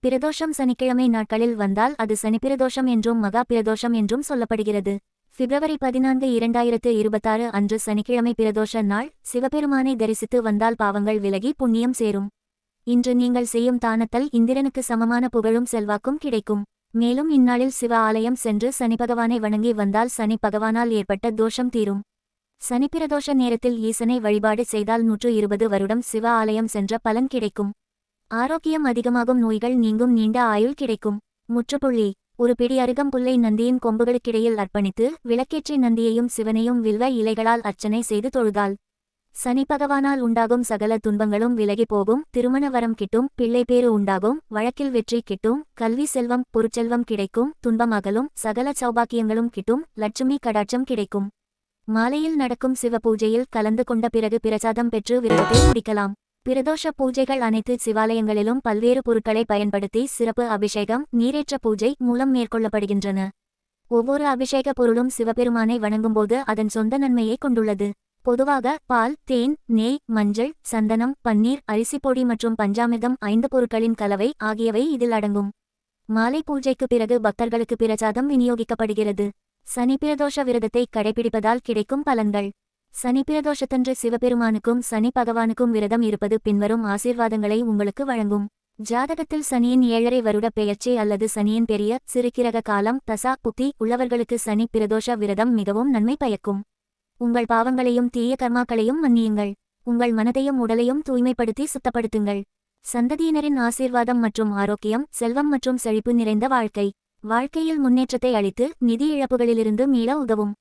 பிரதோஷம் சனிக்கிழமை நாட்களில் வந்தால் அது சனிப்பிரதோஷம் என்றும் மகா பிரதோஷம் என்றும் சொல்லப்படுகிறது. பிப்ரவரி 14 2026 அன்று சனிக்கிழமை பிரதோஷ நாள். சிவபெருமானை தரிசித்து வந்தால் பாவங்கள் விலகி புண்ணியம் சேரும். இன்று நீங்கள் செய்யும் தானத்தல் இந்திரனுக்கு சமமான புகழும் செல்வாக்கும் கிடைக்கும். மேலும் இந்நாளில் சிவ ஆலயம் சென்று சனி பகவானை வணங்கி வந்தால் சனி பகவானால் ஏற்பட்ட தோஷம் தீரும். சனிப்பிரதோஷ நேரத்தில் ஈசனை வழிபாடு செய்தால் 120 வருடம் சிவ ஆலயம் சென்ற பலன் கிடைக்கும். ஆரோக்கியம் அதிகமாகும், நோய்கள் நீங்கும், நீண்ட ஆயுள் கிடைக்கும். முற்றுப்புள்ளி. ஒரு பிடி அருகம்புல்லை நந்தியின் கொம்புகளுக்கிடையில் அர்ப்பணித்து விளக்கேற்றி நந்தியையும் சிவனையும் வில்வ இலைகளால் அர்ச்சனை செய்து தொழுதால் சனி பகவானால் உண்டாகும் சகல துன்பங்களும் விலகி போகும். திருமண வரம் கிட்டும், பிள்ளை பேறு உண்டாகும், வழக்கில் வெற்றி கிட்டும், கல்வி செல்வம் பொருட்செல்வம் கிடைக்கும், துன்பம் அகலும், சகல சௌபாக்கியங்களும் கிட்டும், லட்சுமி கடாட்சம் கிடைக்கும். மாலையில் நடக்கும் சிவ பூஜையில் கலந்து கொண்ட பிறகு பிரசாதம் பெற்று விரதத்தை முடிக்கலாம். பிரதோஷ பூஜைகள் அனைத்து சிவாலயங்களிலும் பல்வேறு பொருட்களை பயன்படுத்தி சிறப்பு அபிஷேகம், நீரேற்ற பூஜை மூலம் மேற்கொள்ளப்படுகின்றன. ஒவ்வொரு அபிஷேக பொருளும் சிவபெருமானை வணங்கும்போது அதன் சொந்த நன்மையை கொண்டுள்ளது. பொதுவாக பால், தேன், நெய், மஞ்சள், சந்தனம், பன்னீர், அரிசிப்பொடி மற்றும் பஞ்சாமிர்தம் 5 பொருட்களின் கலவை ஆகியவை இதில் அடங்கும். மாலை பூஜைக்கு பிறகு பக்தர்களுக்கு பிரசாதம் விநியோகிக்கப்படுகிறது. சனி பிரதோஷ விரதத்தை கடைபிடிப்பதால் கிடைக்கும் பலன்கள். சனி பிரதோஷத்தன்று சிவபெருமானுக்கும் சனி பகவானுக்கும் விரதம் இருப்பது பின்வரும் ஆசீர்வாதங்களை உங்களுக்கு வழங்கும். ஜாதகத்தில் சனியின் 7.5 வருட பெயர்ச்சி அல்லது சனியின் பெரிய சிறுகிரக காலம் தசா புத்தி உள்ளவர்களுக்கு சனி பிரதோஷ விரதம் மிகவும் நன்மை பயக்கும். உங்கள் பாவங்களையும் தீய கர்மாக்களையும் மன்னியுங்கள். உங்கள் மனதையும் உடலையும் தூய்மைப்படுத்தி சுத்தப்படுத்துங்கள். சந்ததியினரின் ஆசீர்வாதம் மற்றும் ஆரோக்கியம், செல்வம் மற்றும் செழிப்பு நிறைந்த வாழ்க்கையில் முன்னேற்றத்தை அளித்து நிதி இழப்புகளிலிருந்து மீள உதவும்.